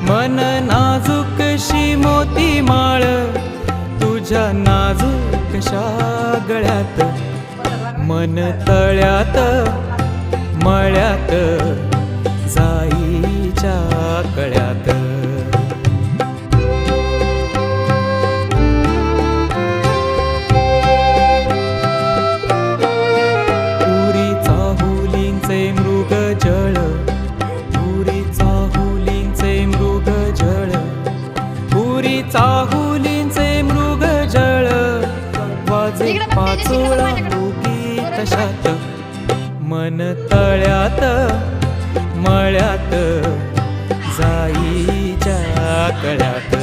मन नाजूकशी मोती माळ तुझ्या नाजूकशा गळ्यात, मन तळ्यात मळ्यात जाईच्या कळ्यात. पुरी चाहुलींचे मृग जळ, पुरी चाहुलींचे मृग जळ, पुरी चाहुलींचे मृग जळ, वाजे पाचोळा उगी तशात, मन तळ्यात मळ्यात जाईच्या कळ्यात.